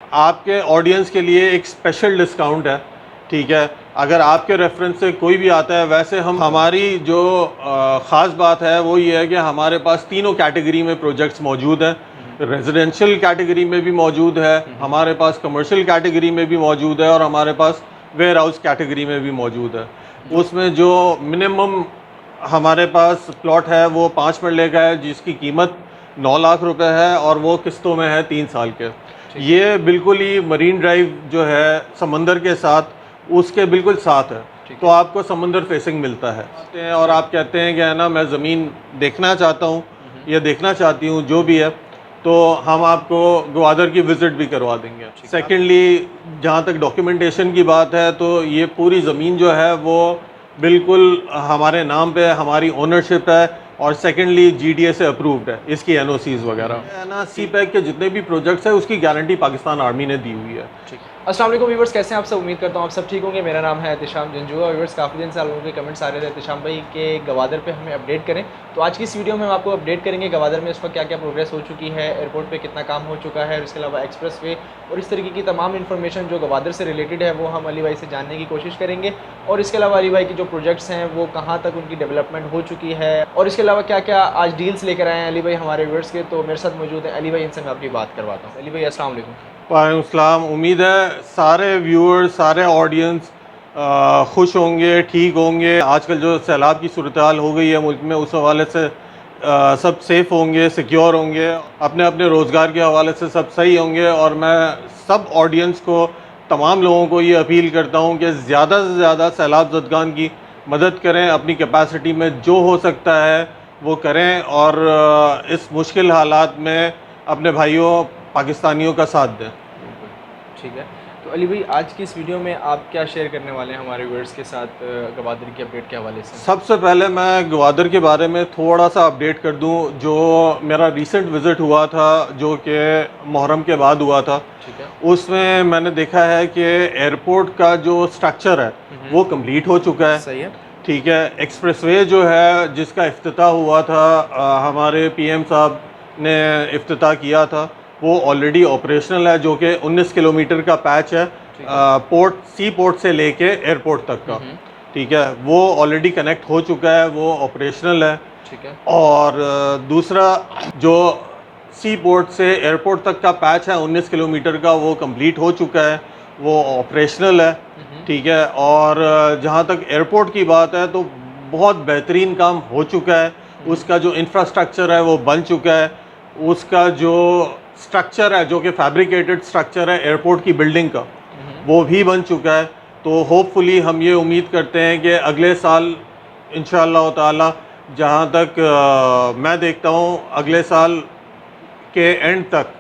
आपके ऑडियंस के लिए एक स्पेशल डिस्काउंट है, ठीक है। अगर आपके रेफरेंस से कोई भी आता है, वैसे हमारी जो ख़ास बात है वो ये है कि हमारे पास तीनों कैटेगरी में प्रोजेक्ट्स मौजूद हैं। रेजिडेंशियल कैटेगरी में भी मौजूद है, हमारे पास कमर्शियल कैटेगरी में भी मौजूद है और हमारे पास वेयर हाउस कैटेगरी में भी मौजूद है। उसमें जो मिनिमम हमारे पास प्लॉट है वो 5 मरले का है, जिसकी कीमत 9 लाख रुपए है और वो किस्तों में है 3 साल के। ये बिल्कुल ही मरीन ड्राइव जो है समंदर के साथ, उसके बिल्कुल साथ है, तो आपको समंदर फेसिंग मिलता है। और आप कहते हैं कि है ना, मैं ज़मीन देखना चाहता हूँ या देखना चाहती हूँ, जो भी है, तो हम आपको ग्वादर की विज़िट भी करवा देंगे। सेकेंडली, जहाँ तक डॉक्यूमेंटेशन की बात है, तो ये पूरी ज़मीन जो है वो बिल्कुल हमारे नाम पे हमारी ओनरशिप है और सेकेंडली जीडीए से अप्रूव्ड है, इसकी एनओसीज वगैरह है ना। सी पैक के जितने भी प्रोजेक्ट्स हैं उसकी गारंटी पाकिस्तान आर्मी ने दी हुई है। अस्सलाम वालेकुम व्यूअर्स, कैसे हैं आप सब? उम्मीद करता हूँ आप सब ठीक होंगे। मेरा नाम है एहतिशाम जंजुआ। व्यूअर्स, काफ़ी दिन से आप लोगों के कमेंट्स आ रहे थे एहतिशाम भाई के गवादर पे हमें अपडेट करें, तो आज की इस वीडियो में हम आपको अपडेट करेंगे गवादर में इस वक्त क्या क्या प्रोग्रेस हो चुकी है, एयरपोर्ट पे कितना काम हो चुका है और इसके अलावा एक्सप्रेस वे और इस तरीके की तमाम इन्फॉर्मेशन जो गवादर से रिलेटेड है वो हम अली भाई से जानने की कोशिश करेंगे। और इसके अलावा अली भाई की जो प्रोजेक्ट्स हैं वो कहाँ तक उनकी डेवलपमेंट हो चुकी है और इसके अलावा क्या क्या आज डील्स लेकर आए हैं अली भाई हमारे व्यूअर्स के। तो मेरे साथ मौजूद है अली भाई, इनसे मैं आपकी बात करवाता हूँ। अली भाई अस्सलाम वालेकुम। वालेकुम सलाम। उम्मीद है सारे व्यूअर्स, सारे ऑडियंस खुश होंगे, ठीक होंगे। आजकल जो सैलाब की सूरत हाल हो गई है मुल्क में, उस हवाले से सब सेफ़ होंगे, सिक्योर होंगे, अपने अपने रोज़गार के हवाले से सब सही होंगे। और मैं सब ऑडियंस को, तमाम लोगों को ये अपील करता हूँ कि ज़्यादा से ज़्यादा सैलाब ज़दगान की मदद करें, अपनी कैपेसिटी में जो हो सकता है वो करें और इस मुश्किल हालात में अपने भाइयों पाकिस्तानियों का साथ दें। बिल्कुल ठीक है। तो अली भाई आज की इस वीडियो में आप क्या शेयर करने वाले हैं हमारे व्यूअर्स के साथ गवादर की अपडेट के हवाले से? सबसे पहले मैं ग्वादर के बारे में थोड़ा सा अपडेट कर दूं। जो मेरा रिसेंट विज़िट हुआ था, जो कि मुहर्रम के बाद हुआ था, ठीक है। उसमें मैंने देखा है कि एयरपोर्ट का जो स्ट्रक्चर है वो कंप्लीट हो चुका है। सही है। ठीक है। एक्सप्रेसवे जो है जिसका इफ्तिताह हुआ था, हमारे पीएम साहब ने इफ्तिताह किया था, वो ऑलरेडी ऑपरेशनल है, जो कि 19 किलोमीटर का पैच है, सी पोर्ट से लेके एयरपोर्ट तक का। ठीक है, वो ऑलरेडी कनेक्ट हो चुका है, वो ऑपरेशनल है। ठीक है। और दूसरा, जो सी पोर्ट से एयरपोर्ट तक का पैच है 19 किलोमीटर का, वो कंप्लीट हो चुका है, वो ऑपरेशनल है। ठीक है। और जहाँ तक एयरपोर्ट की बात है तो बहुत बेहतरीन काम हो चुका है। उसका जो इंफ्रास्ट्रक्चर है वो बन चुका है। उसका जो स्ट्रक्चर है, जो कि फैब्रिकेटेड स्ट्रक्चर है एयरपोर्ट की बिल्डिंग का, वो भी बन चुका है। तो होपफुली हम ये उम्मीद करते हैं कि अगले साल इंशाअल्लाह ताला, जहाँ तक मैं देखता हूँ, अगले साल के एंड तक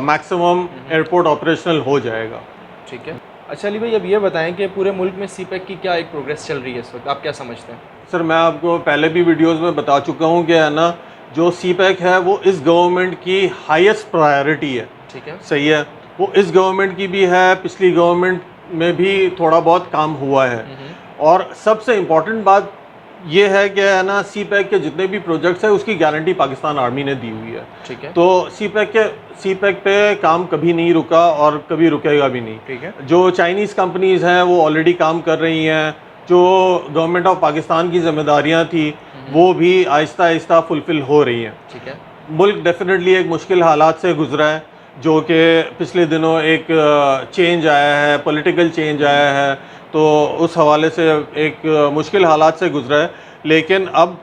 मैक्सिमम एयरपोर्ट ऑपरेशनल हो जाएगा। ठीक है। अच्छा अली भाई, अब ये बताएं कि पूरे मुल्क में सी पैक की क्या एक प्रोग्रेस चल रही है इस वक्त, आप क्या समझते हैं? सर, मैं आपको पहले भी वीडियोस में बता चुका हूँ कि है ना, जो सी पैक है वो इस गवर्नमेंट की हाईएस्ट प्रायोरिटी है। ठीक है। सही है। वो इस गवर्नमेंट की भी है, पिछली गवर्नमेंट में भी थोड़ा बहुत काम हुआ है। और सबसे इम्पॉर्टेंट बात ये है कि है ना, सी पैक के जितने भी प्रोजेक्ट्स हैं उसकी गारंटी पाकिस्तान आर्मी ने दी हुई है। ठीक है। तो सी पैक पे काम कभी नहीं रुका और कभी रुकेगा भी नहीं। ठीक है। जो चाइनीज़ कंपनीज़ हैं वो ऑलरेडी काम कर रही हैं। जो गवर्नमेंट ऑफ पाकिस्तान की जिम्मेदारियां थी वो भी आहिस्ता आहिस्ता फुलफ़िल हो रही हैं। ठीक है। मुल्क डेफिनेटली एक मुश्किल हालात से गुजरा है, जो कि पिछले दिनों एक चेंज आया है, पॉलिटिकल चेंज आया है, तो उस हवाले से एक मुश्किल हालात से गुजरा है। लेकिन अब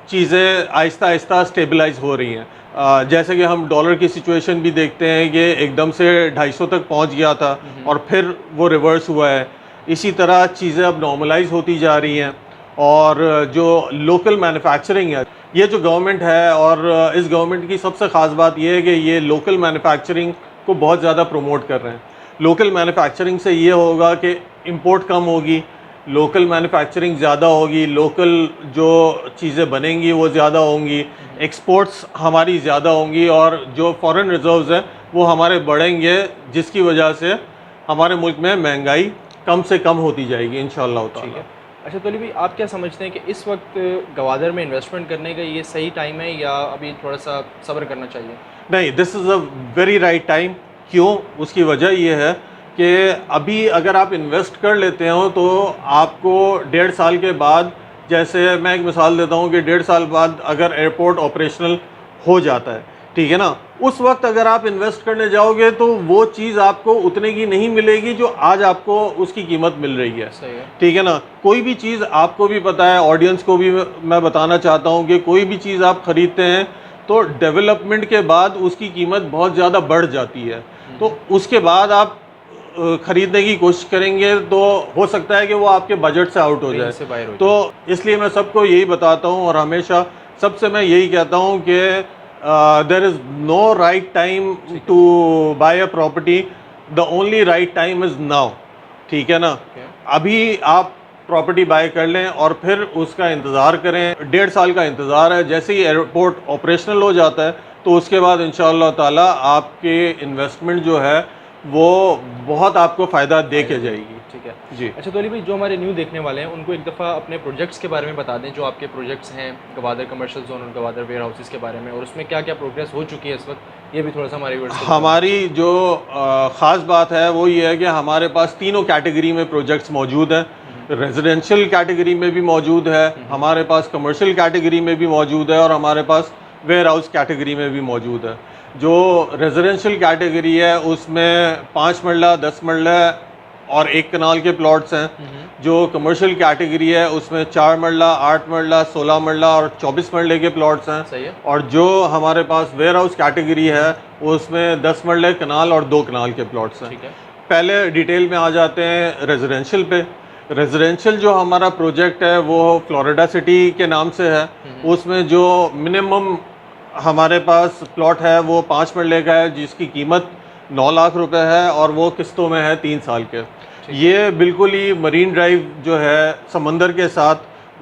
चीज़ें आहिस्ता आहिस्ता स्टेबलाइज हो रही हैं। जैसे कि हम डॉलर की सिचुएशन भी देखते हैं कि एकदम से 250 तक पहुंच गया था और फिर वो रिवर्स हुआ है। इसी तरह चीज़ें अब नॉर्मलाइज होती जा रही हैं। और जो लोकल मैन्युफैक्चरिंग है, ये जो गवर्नमेंट है, और इस गवर्नमेंट की सबसे ख़ास बात ये है कि ये लोकल मैन्युफैक्चरिंग को बहुत ज़्यादा प्रमोट कर रहे हैं। लोकल मैन्युफैक्चरिंग से ये होगा कि इंपोर्ट कम होगी, लोकल मैन्युफैक्चरिंग ज़्यादा होगी, लोकल जो चीज़ें बनेंगी वो ज़्यादा होंगी, एक्सपोर्ट्स हमारी ज़्यादा होंगी और जो फॉरेन रिजर्व्स हैं वो हमारे बढ़ेंगे, जिसकी वजह से हमारे मुल्क में महंगाई कम से कम होती जाएगी इंशाअल्लाह ठीक ताला। है। अच्छा तो अली भाई, आप क्या समझते हैं कि इस वक्त गवादर में इन्वेस्टमेंट करने का ये सही टाइम है या अभी थोड़ा सा सब्र करना चाहिए? नहीं, this is a very right time. क्यों? उसकी वजह ये है कि अभी अगर आप इन्वेस्ट कर लेते हो तो आपको 1.5 साल के बाद, जैसे मैं एक मिसाल देता हूँ कि 1.5 साल बाद अगर एयरपोर्ट ऑपरेशनल हो जाता है, ठीक है ना, उस वक्त अगर आप इन्वेस्ट करने जाओगे तो वो चीज़ आपको उतने की नहीं मिलेगी जो आज आपको उसकी कीमत मिल रही है। सही है। ठीक है ना। कोई भी चीज़ आपको भी पता है, ऑडियंस को भी मैं बताना चाहता हूँ कि कोई भी चीज़ आप ख़रीदते हैं तो डेवलपमेंट के बाद उसकी कीमत बहुत ज़्यादा बढ़ जाती है। तो उसके बाद आप ख़रीदने की कोशिश करेंगे तो हो सकता है कि वो आपके बजट से आउट हो जाए। से बाहर हो तो इसलिए मैं सबको यही बताता हूँ और हमेशा सबसे मैं यही कहता हूँ कि there is no right time to buy a property, the only right time is now. ठीक है ना। अभी आप प्रॉपर्टी बाय कर लें और फिर उसका इंतज़ार करें। 1.5 साल का इंतज़ार है। जैसे ही एयरपोर्ट ऑपरेशनल हो जाता है तो उसके बाद इंशाअल्लाह ताला आपके इन्वेस्टमेंट जो है वो बहुत आपको फ़ायदा दे के जाएगी। ठीक है जी। अच्छा, तो अली भाई, जो हमारे न्यू देखने वाले हैं उनको एक दफ़ा अपने प्रोजेक्ट्स के बारे में बता दें, जो आपके प्रोजेक्ट्स हैं गवादर कमर्शियल जोन और गवादर वेयर हाउसेस के बारे में, और उसमें क्या क्या प्रोग्रेस हो चुकी है इस वक्त, ये भी थोड़ा सा हमारे व्यूअर्स को हमारी जो ख़ास बात है वो ये है कि हमारे पास तीनों कैटेगरी में प्रोजेक्ट्स मौजूद हैं। रेजिडेंशियल कैटेगरी में भी मौजूद है, हमारे पास कमर्शियल कैटेगरी में भी मौजूद है और हमारे पास वेयर हाउस कैटेगरी में भी मौजूद है। जो रेजिडेंशियल कैटेगरी है उसमें 5 मरला, 10 मरला और 1 कनाल के प्लॉट्स हैं। जो कमर्शियल कैटेगरी है उसमें 4 मरला, 8 मरला, 16 मरला और 24 मरले के प्लॉट्स हैं। सही है। और जो हमारे पास वेयर हाउस कैटेगरी है उसमें 10 मरले, कनाल और 2 कनाल के प्लॉट्स हैं। ठीक है। पहले डिटेल में आ जाते हैं रेजिडेंशियल पे। रेजिडेंशियल जो हमारा प्रोजेक्ट है वो फ्लोरिडा सिटी के नाम से है। उसमें जो मिनिमम हमारे पास प्लॉट है वो 5 मरले का है, जिसकी कीमत 9 लाख रुपए है और वो किस्तों में है 3 साल के। ये बिल्कुल ही मरीन ड्राइव जो है समंदर के साथ,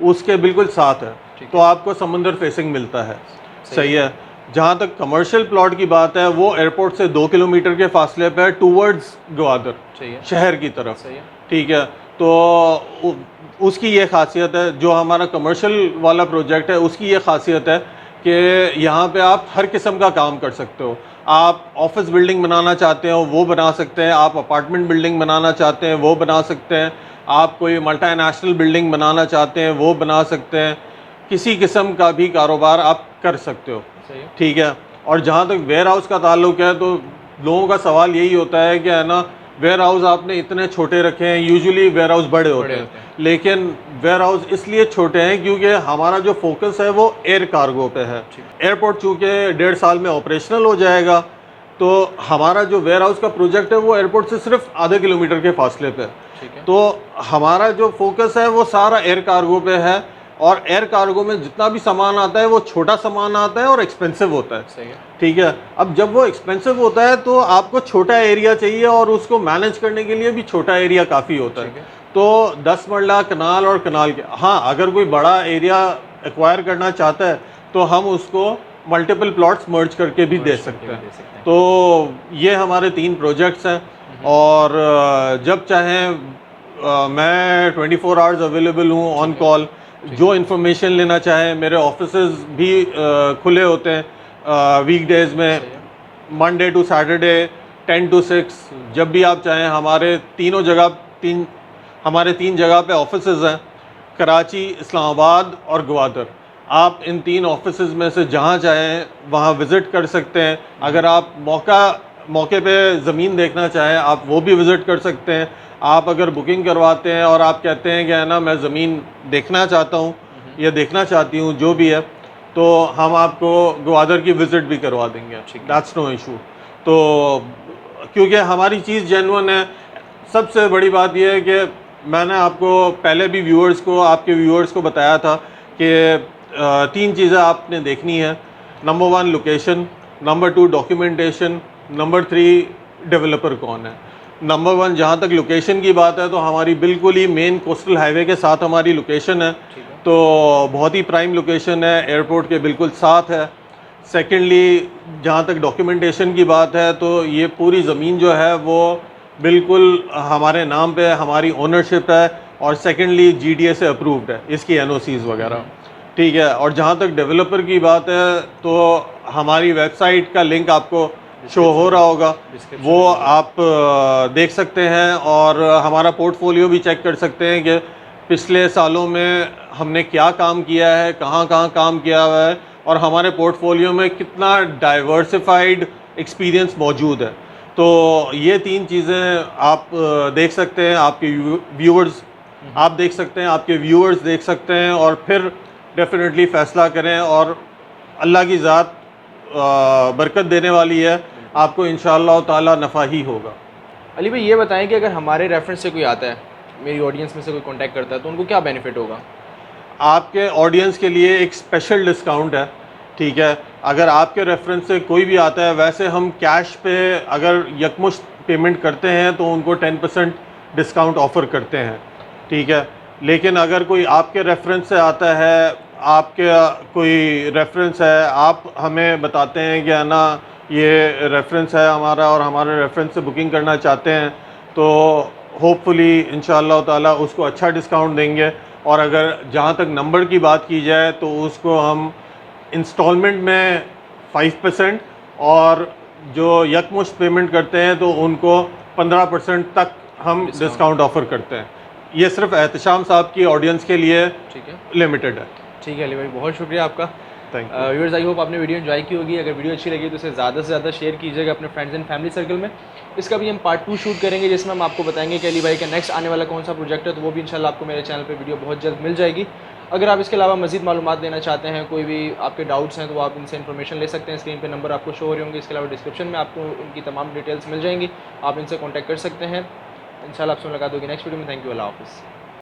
उसके बिल्कुल साथ है, तो आपको समंदर फेसिंग मिलता है। सही है। जहाँ तक कमर्शियल प्लॉट की बात है वो एयरपोर्ट से 2 किलोमीटर के फासले पर टूवर्ड्स ग्वादर शहर की तरफ। सही है। ठीक है। तो उसकी ये खासियत है, जो हमारा कमर्शियल वाला प्रोजेक्ट है उसकी ये खासियत है कि यहाँ पे आप हर किस्म का काम कर सकते हो। आप ऑफिस बिल्डिंग बनाना चाहते हो वो बना सकते हैं, आप अपार्टमेंट बिल्डिंग बनाना चाहते हैं वो बना सकते हैं, आप कोई मल्टीनेशनल बिल्डिंग बनाना चाहते हैं वो बना सकते हैं, किसी किस्म का भी कारोबार आप कर सकते हो। ठीक है। और जहाँ तक वेयर हाउस का ताल्लुक है तो लोगों का सवाल यही होता है कि है ना, वेयर हाउस आपने इतने छोटे रखे हैं। यूजुअली वेयर हाउस बड़े होते हैं, लेकिन वेयर हाउस इसलिए छोटे हैं क्योंकि हमारा जो फोकस है वो एयर कार्गो पे है। एयरपोर्ट चूँकि 1.5 साल में ऑपरेशनल हो जाएगा तो हमारा जो वेयर हाउस का प्रोजेक्ट है वो एयरपोर्ट से सिर्फ आधे किलोमीटर के फासले पे है। तो हमारा जो फोकस है वो सारा एयर कार्गो पे है और एयर कार्गो में जितना भी सामान आता है वो छोटा सामान आता है और एक्सपेंसिव होता है। सही है। ठीक है। अब जब वो एक्सपेंसिव होता है तो आपको छोटा एरिया चाहिए और उसको मैनेज करने के लिए भी छोटा एरिया काफ़ी होता है। तो 10 मरला कनाल और कनाल के, हाँ, अगर कोई बड़ा एरिया एक्वायर करना चाहता है तो हम उसको मल्टीपल प्लॉट्स मर्ज करके भी दे सकते हैं। तो ये हमारे 3 प्रोजेक्ट्स हैं और जब चाहें मैं 24 आवर्स अवेलेबल हूँ ऑन कॉल। जो इन्फॉर्मेशन लेना चाहें, मेरे ऑफिसेज भी खुले होते हैं वीकडेज में, मंडे टू सैटरडे 10 to 6। जब भी आप चाहें, हमारे हमारे 3 जगह पे ऑफिसेज हैं, कराची, इस्लामाबाद और ग्वादर। आप इन 3 ऑफिसेज में से जहाँ चाहें वहाँ विज़िट कर सकते हैं। अगर आप मौके पे ज़मीन देखना चाहें आप वो भी विज़िट कर सकते हैं। आप अगर बुकिंग करवाते हैं और आप कहते हैं कि है ना, मैं ज़मीन देखना चाहता हूँ या देखना चाहती हूँ, जो भी है, तो हम आपको ग्वादर की विज़िट भी करवा देंगे। That's no issue. तो क्योंकि हमारी चीज़ जेन्युइन है। सबसे बड़ी बात यह है कि मैंने आपको पहले भी आपके व्यूअर्स को बताया था कि 3 चीज़ें आपने देखनी है। Number 1 location, number 2 documentation, number 3 developer कौन है। नंबर 1 जहाँ तक लोकेशन की बात है तो हमारी बिल्कुल ही मेन कोस्टल हाईवे के साथ हमारी लोकेशन है, तो बहुत ही प्राइम लोकेशन है, एयरपोर्ट के बिल्कुल साथ है। सेकेंडली, जहाँ तक डॉक्यूमेंटेशन की बात है तो ये पूरी ज़मीन जो है वो बिल्कुल हमारे नाम पे हमारी ओनरशिप है और सेकेंडली GDA से अप्रूव्ड है, इसकी NOCs वगैरह। ठीक है। और जहाँ तक डेवलपर की बात है तो हमारी वेबसाइट का लिंक आपको शो हो रहा होगा, Description वो आप देख सकते हैं। और हमारा पोर्टफोलियो भी चेक कर सकते हैं कि पिछले सालों में हमने क्या काम किया है, कहाँ कहाँ काम किया हुआ है, और हमारे पोर्टफोलियो में कितना डाइवर्सिफाइड एक्सपीरियंस मौजूद है। तो ये तीन चीज़ें आप देख सकते हैं, आपके व्यूअर्स आप देख सकते हैं, आपके व्यूअर्स देख सकते हैं, और फिर डेफिनेटली फ़ैसला करें। और अल्लाह की ज़ात बरकत देने वाली है, आपको इंशाअल्लाह ताला नफ़ा ही होगा। अली भाई ये बताएं कि अगर हमारे रेफरेंस से कोई आता है, मेरी ऑडियंस में से कोई कांटेक्ट करता है, तो उनको क्या बेनिफिट होगा? आपके ऑडियंस के लिए एक स्पेशल डिस्काउंट है, ठीक है। अगर आपके रेफरेंस से कोई भी आता है, वैसे हम कैश पे अगर यकमुश्त पेमेंट करते हैं तो उनको 10% डिस्काउंट ऑफ़र करते हैं, ठीक है। लेकिन अगर कोई आपके रेफरेंस से आता है, आपके कोई रेफरेंस है, आप हमें बताते हैं कि है ना ये रेफरेंस है हमारा और हमारे रेफरेंस से बुकिंग करना चाहते हैं, तो होपफुली इंशाअल्लाह ताला उसको अच्छा डिस्काउंट देंगे। और अगर जहाँ तक नंबर की बात की जाए तो उसको हम इंस्टॉलमेंट में 5%, और जो यकमुश्त पेमेंट करते हैं तो उनको 15% तक हम डिस्काउंट ऑफ़र करते हैं। ये सिर्फ एहतशाम साहब की ऑडियंस के लिए ठीक है, लिमिटेड है। ठीक है अली भाई, बहुत शुक्रिया आपका। Thank you. Viewers, I hope आपने वीडियो एंजॉय की होगी। अगर वीडियो अच्छी लगी तो इसे ज़्यादा से ज़्यादा शेयर कीजिएगा अपने फ्रेंड्स एंड फैमिली सर्कल में। इसका भी हम पार्ट 2 शूट करेंगे, जिसमें हम आपको बताएंगे कि अली भाई का नेक्स्ट आने वाला कौन सा प्रोजेक्ट है, तो वो भी इंशाल्लाह आपको मेरे चैनल पे वीडियो बहुत जल्द मिल जाएगी। अगर आप इसके अलावा मज़ीद मालूमात लेना चाहते हैं, कोई भी आपके डाउट्स हैं, तो आप इनसे इन्फॉर्मेशन ले सकते हैं। स्क्रीन पे नंबर आपको शो हो रहे होंगे, इसके अलावा डिस्क्रिप्शन में आपको उनकी तमाम डिटेल्स मिल जाएंगी, आप इनसे कॉन्टैक्ट कर सकते हैं। इंशाल्लाह आपसे मुलाकात होगी नेक्स्ट वीडियो में। थैंक यू, अल्लाह हाफ़िज़।